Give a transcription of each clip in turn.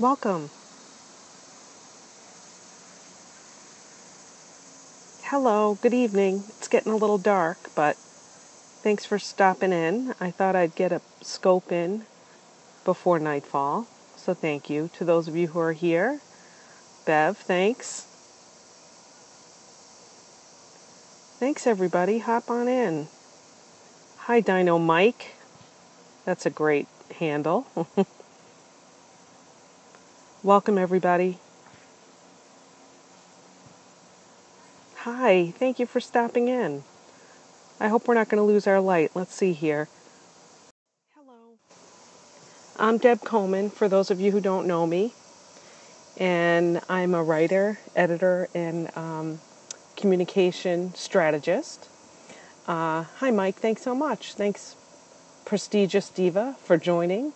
Welcome. Hello, good evening. It's getting a little dark, but thanks for stopping in. I thought I'd get a scope in before nightfall, so thank you to those of you who are here. Bev, thanks. Thanks, everybody. Hop on in. Hi, Dino Mike. That's a great handle. Welcome, everybody. Hi, thank you for stopping in. I hope we're not going to lose our light. Let's see here. Hello. I'm Deb Coleman, for those of you who don't know me, and I'm a writer, editor, and communication strategist. Hi, Mike. Thanks so much. Thanks, Prestigious Diva, for joining.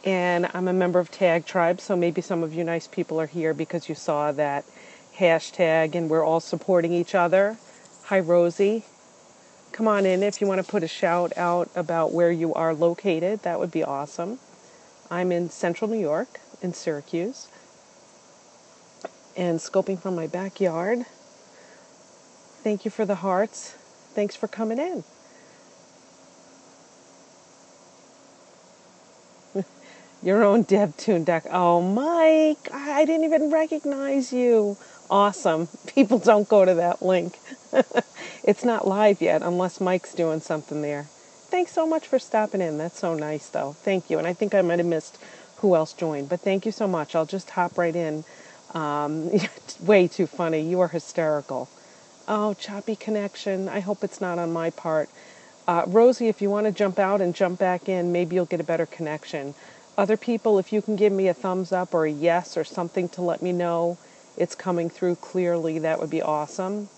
And I'm a member of Tag Tribe, so maybe some of you nice people are here because you saw that hashtag and we're all supporting each other. Hi, Rosie. Come on in if you want to put a shout out about where you are located. That would be awesome. I'm in central New York, in Syracuse, and scoping from my backyard. Thank you for the hearts. Thanks for coming in. Your own Debtoon deck. Oh, Mike, I didn't even recognize you. Awesome. People don't go to that link. It's not live yet unless Mike's doing something there. Thanks so much for stopping in. That's so nice, though. Thank you. And I think I might have missed who else joined, but thank you so much. I'll just hop right in. Way too funny. You are hysterical. Oh, choppy connection. I hope it's not on my part. Rosie, if you want to jump out and jump back in, maybe you'll get a better connection. Other people, if you can give me a thumbs up or a yes or something to let me know it's coming through clearly, that would be awesome.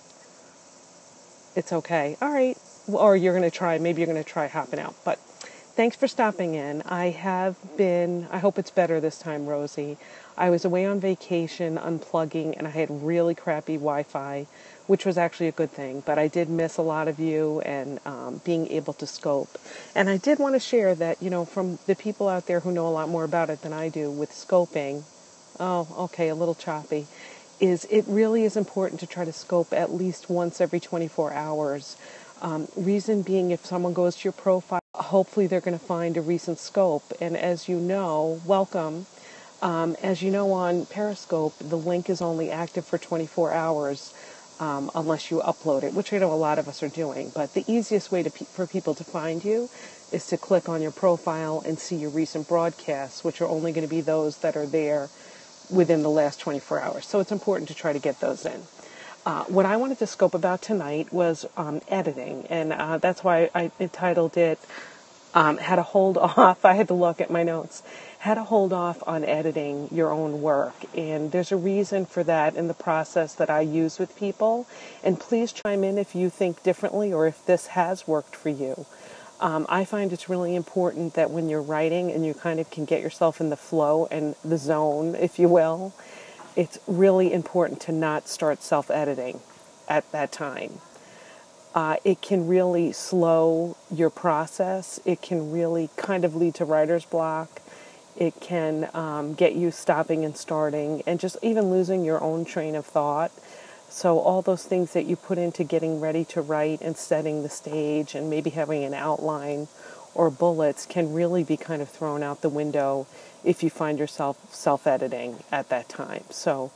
It's okay. All right. Or maybe you're going to try hopping out. But thanks for stopping in. I hope it's better this time, Rosie. I was away on vacation, unplugging, and I had really crappy Wi-Fi, which was actually a good thing. But I did miss a lot of you and being able to scope. And I did want to share that, from the people out there who know a lot more about it than I do with scoping. Oh, okay, a little choppy. It really is important to try to scope at least once every 24 hours. Reason being, if someone goes to your profile, hopefully they're going to find a recent scope. And as you know, welcome. As you know, on Periscope, the link is only active for 24 hours unless you upload it, which I know a lot of us are doing. But the easiest way for people to find you is to click on your profile and see your recent broadcasts, which are only going to be those that are there within the last 24 hours. So it's important to try to get those in. What I wanted to scope about tonight was editing, and that's why I entitled it How to Hold Off. I had to look at my notes. How to hold off on editing your own work. And there's a reason for that in the process that I use with people. And please chime in if you think differently or if this has worked for you. I find it's really important that when you're writing and you kind of can get yourself in the flow and the zone, if you will, it's really important to not start self-editing at that time. It can really slow your process. It can really kind of lead to writer's block. It can get you stopping and starting and just even losing your own train of thought. So all those things that you put into getting ready to write and setting the stage and maybe having an outline or bullets can really be kind of thrown out the window if you find yourself self-editing at that time. So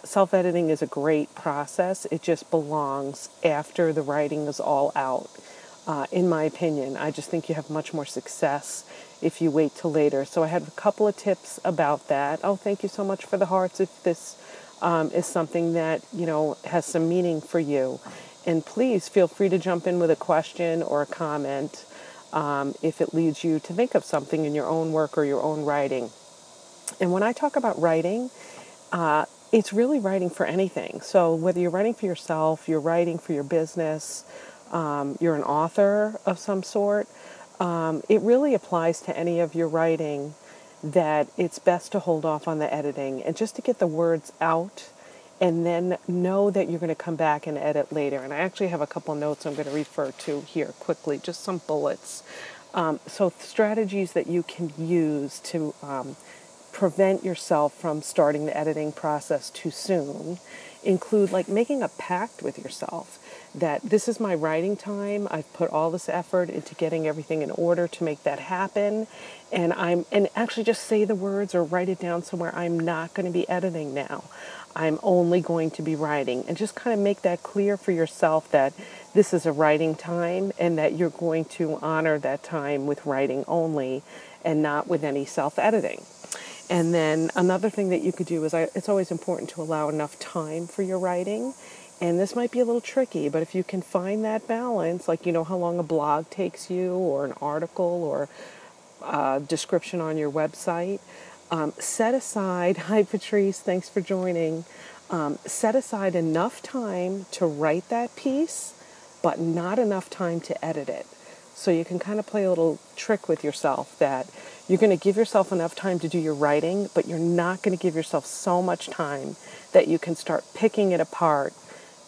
self-editing is a great process. It just belongs after the writing is all out. In my opinion, I just think you have much more success if you wait till later. So I had a couple of tips about that. Oh, thank you so much for the hearts if this is something that, has some meaning for you. And please feel free to jump in with a question or a comment if it leads you to think of something in your own work or your own writing. And when I talk about writing, it's really writing for anything. So whether you're writing for yourself, you're writing for your business, you're an author of some sort, it really applies to any of your writing that it's best to hold off on the editing and just to get the words out and then know that you're going to come back and edit later. And I actually have a couple notes I'm going to refer to here quickly, just some bullets. So strategies that you can use to prevent yourself from starting the editing process too soon include like making a pact with yourself that this is my writing time. I've put all this effort into getting everything in order to make that happen. And actually just say the words or write it down somewhere. I'm not going to be editing now. I'm only going to be writing, and just kind of make that clear for yourself that this is a writing time and that you're going to honor that time with writing only and not with any self-editing. And then another thing that you could do is it's always important to allow enough time for your writing. And this might be a little tricky, but if you can find that balance, like you know how long a blog takes you or an article or a description on your website, set aside, hi Patrice, thanks for joining, set aside enough time to write that piece, but not enough time to edit it. So you can kind of play a little trick with yourself that you're going to give yourself enough time to do your writing, but you're not going to give yourself so much time that you can start picking it apart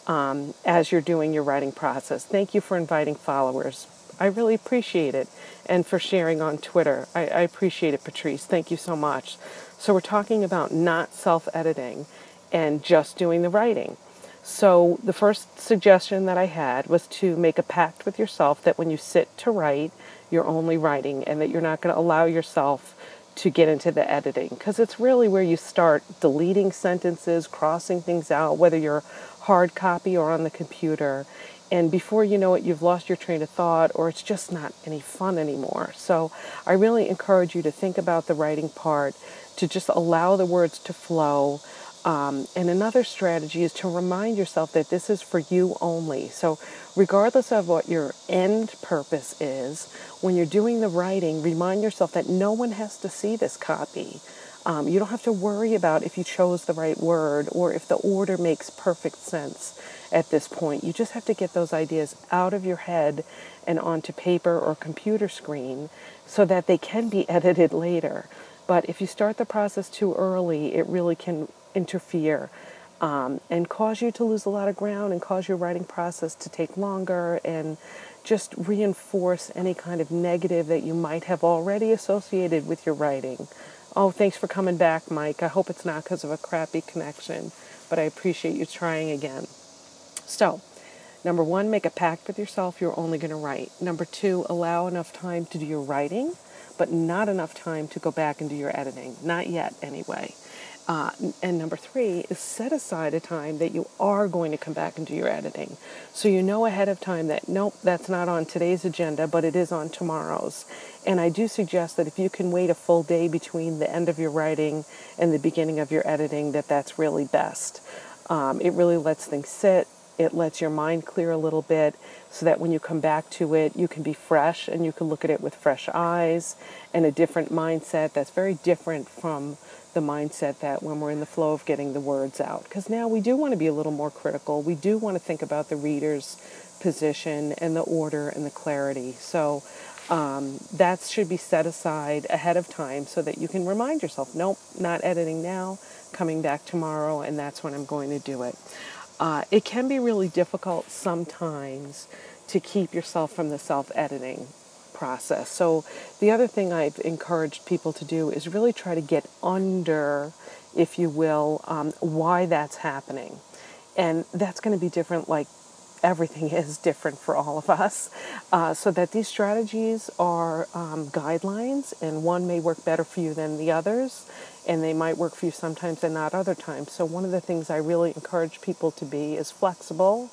as you're doing your writing process. Thank you for inviting followers. I really appreciate it. And for sharing on Twitter. I appreciate it, Patrice. Thank you so much. So we're talking about not self-editing and just doing the writing. So the first suggestion that I had was to make a pact with yourself that when you sit to write, you're only writing and that you're not going to allow yourself to get into the editing, because it's really where you start deleting sentences, crossing things out, whether you're hard copy or on the computer. And before you know it, you've lost your train of thought, or it's just not any fun anymore. So I really encourage you to think about the writing part, to just allow the words to flow. And another strategy is to remind yourself that this is for you only. So regardless of what your end purpose is, when you're doing the writing, remind yourself that no one has to see this copy. You don't have to worry about if you chose the right word or if the order makes perfect sense at this point. You just have to get those ideas out of your head and onto paper or computer screen so that they can be edited later. But if you start the process too early, it really can interfere and cause you to lose a lot of ground and cause your writing process to take longer and just reinforce any kind of negative that you might have already associated with your writing. Oh, thanks for coming back, Mike. I hope it's not because of a crappy connection, but I appreciate you trying again. So, number one, make a pact with yourself. You're only going to write. Number two, allow enough time to do your writing, but not enough time to go back and do your editing. Not yet, anyway. And number three is set aside a time that you are going to come back and do your editing. So you know ahead of time that, nope, that's not on today's agenda, but it is on tomorrow's. And I do suggest that if you can wait a full day between the end of your writing and the beginning of your editing, that's really best. It really lets things sit. It lets your mind clear a little bit so that when you come back to it, you can be fresh and you can look at it with fresh eyes and a different mindset that's very different from the mindset that when we're in the flow of getting the words out. Because now we do want to be a little more critical. We do want to think about the reader's position and the order and the clarity. So that should be set aside ahead of time so that you can remind yourself, nope, not editing now, coming back tomorrow, and that's when I'm going to do it. It can be really difficult sometimes to keep yourself from the self-editing process. So the other thing I've encouraged people to do is really try to get under, if you will, why that's happening. And that's going to be different, like everything is different for all of us. So that these strategies are guidelines, and one may work better for you than the others, and they might work for you sometimes and not other times. So one of the things I really encourage people to be is flexible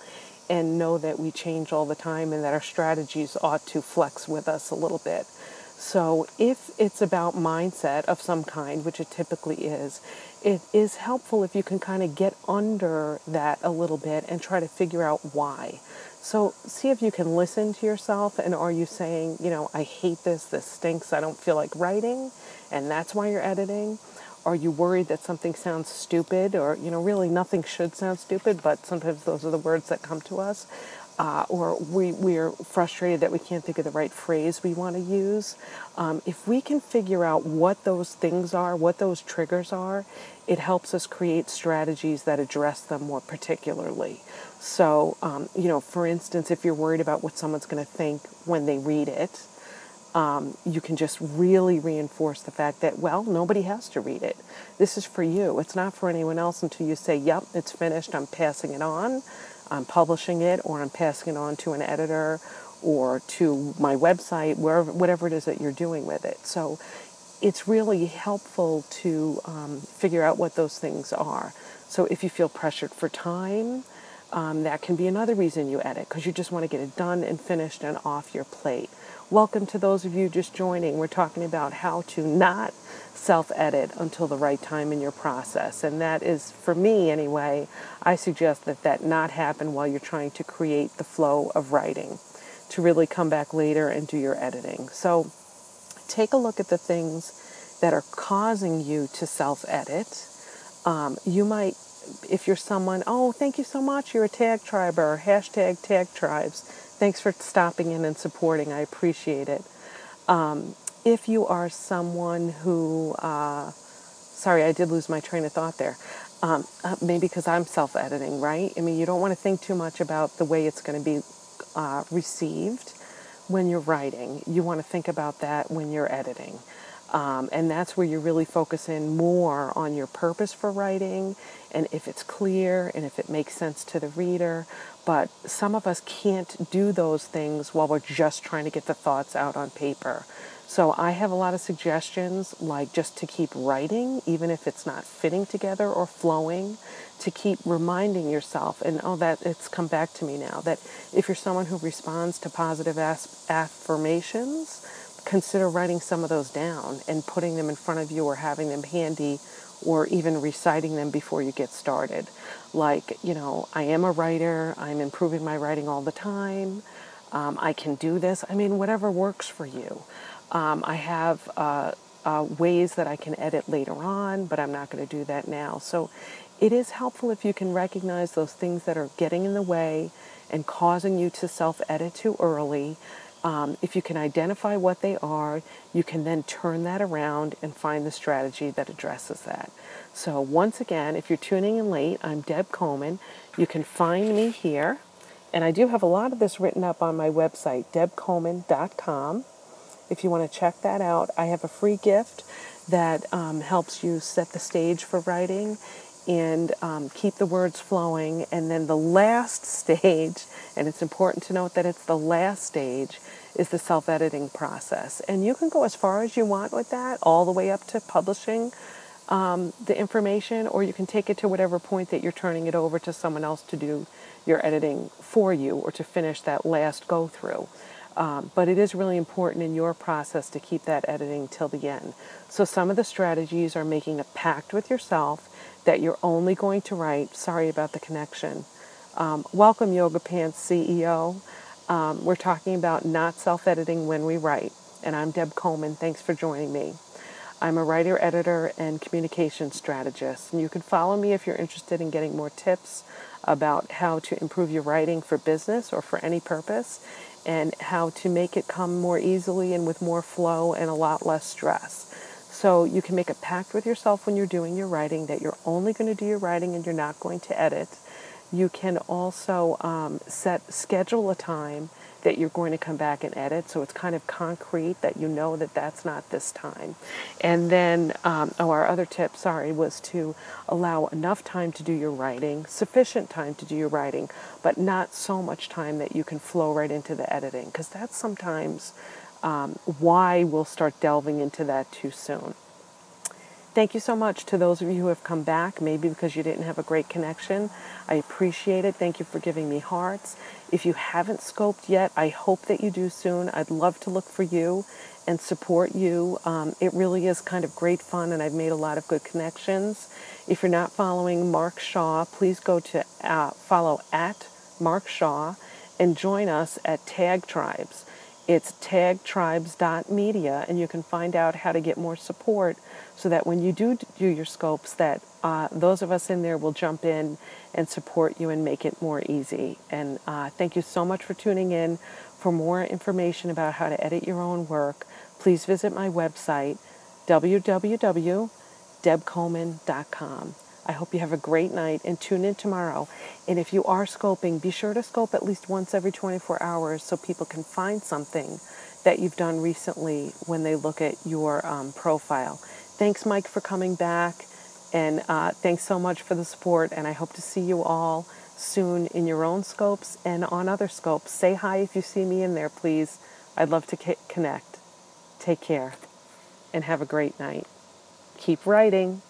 and know that we change all the time and that our strategies ought to flex with us a little bit. So if it's about mindset of some kind, which it typically is, it is helpful if you can kind of get under that a little bit and try to figure out why. So see if you can listen to yourself, and are you saying, I hate this stinks, I don't feel like writing, and that's why you're editing? Are you worried that something sounds stupid, or, really nothing should sound stupid, but sometimes those are the words that come to us? Or we're frustrated that we can't think of the right phrase we want to use. If we can figure out what those things are, what those triggers are, it helps us create strategies that address them more particularly. So, for instance, if you're worried about what someone's going to think when they read it, you can just really reinforce the fact that, well, nobody has to read it. This is for you. It's not for anyone else until you say, yep, it's finished, I'm passing it on, I'm publishing it, or I'm passing it on to an editor or to my website, wherever, whatever it is that you're doing with it. So it's really helpful to figure out what those things are. So if you feel pressured for time, that can be another reason you edit, because you just want to get it done and finished and off your plate. Welcome to those of you just joining. We're talking about how to not self-edit until the right time in your process. And that is, for me anyway, I suggest that that not happen while you're trying to create the flow of writing, to really come back later and do your editing. So take a look at the things that are causing you to self-edit. You might, if you're someone, oh, thank you so much, you're a tag triber, hashtag tag tribes. Thanks for stopping in and supporting. I appreciate it. If you are someone who, sorry, I did lose my train of thought there. Maybe because I'm self-editing, right? I mean, you don't want to think too much about the way it's going to be received when you're writing. You want to think about that when you're editing. And that's where you really focus in more on your purpose for writing and if it's clear and if it makes sense to the reader. But some of us can't do those things while we're just trying to get the thoughts out on paper. So I have a lot of suggestions, like just to keep writing, even if it's not fitting together or flowing, to keep reminding yourself, and that it's come back to me now, that if you're someone who responds to positive affirmations, consider writing some of those down and putting them in front of you or having them handy or even reciting them before you get started. Like, I am a writer, I'm improving my writing all the time, I can do this. I mean, whatever works for you. I have ways that I can edit later on, but I'm not going to do that now. So it is helpful if you can recognize those things that are getting in the way and causing you to self-edit too early. If you can identify what they are, you can then turn that around and find the strategy that addresses that. So once again, if you're tuning in late, I'm Deb Coleman. You can find me here, and I do have a lot of this written up on my website, debcoleman.com. If you want to check that out, I have a free gift that helps you set the stage for writing and keep the words flowing. And then the last stage, and it's important to note that it's the last stage, is the self-editing process. And you can go as far as you want with that, all the way up to publishing the information, or you can take it to whatever point that you're turning it over to someone else to do your editing for you or to finish that last go-through. But it is really important in your process to keep that editing till the end. So some of the strategies are making a pact with yourself that you're only going to write, sorry about the connection. Welcome, Yoga Pants CEO. We're talking about not self-editing when we write. And I'm Deb Coleman. Thanks for joining me. I'm a writer, editor, and communication strategist. And you can follow me if you're interested in getting more tips about how to improve your writing for business or for any purpose, and how to make it come more easily and with more flow and a lot less stress. So you can make a pact with yourself when you're doing your writing that you're only going to do your writing and you're not going to edit. You can also schedule a time that you're going to come back and edit, so it's kind of concrete that you know that that's not this time. And then, our other tip, was to allow enough time to do your writing, sufficient time to do your writing, but not so much time that you can flow right into the editing, because that's sometimes why we'll start delving into that too soon. Thank you so much to those of you who have come back, maybe because you didn't have a great connection. I appreciate it. Thank you for giving me hearts. If you haven't scoped yet, I hope that you do soon. I'd love to look for you and support you. It really is kind of great fun, and I've made a lot of good connections. If you're not following Mark Shaw, please go to follow at Mark Shaw and join us at Tag Tribes. It's tagtribes.media, and you can find out how to get more support so that when you do your scopes, that those of us in there will jump in and support you and make it more easy. And thank you so much for tuning in. For more information about how to edit your own work, please visit my website, www.debcoleman.com. I hope you have a great night and tune in tomorrow. And if you are scoping, be sure to scope at least once every 24 hours so people can find something that you've done recently when they look at your profile. Thanks, Mike, for coming back, and thanks so much for the support, and I hope to see you all soon in your own scopes and on other scopes. Say hi if you see me in there, please. I'd love to connect. Take care, and have a great night. Keep writing.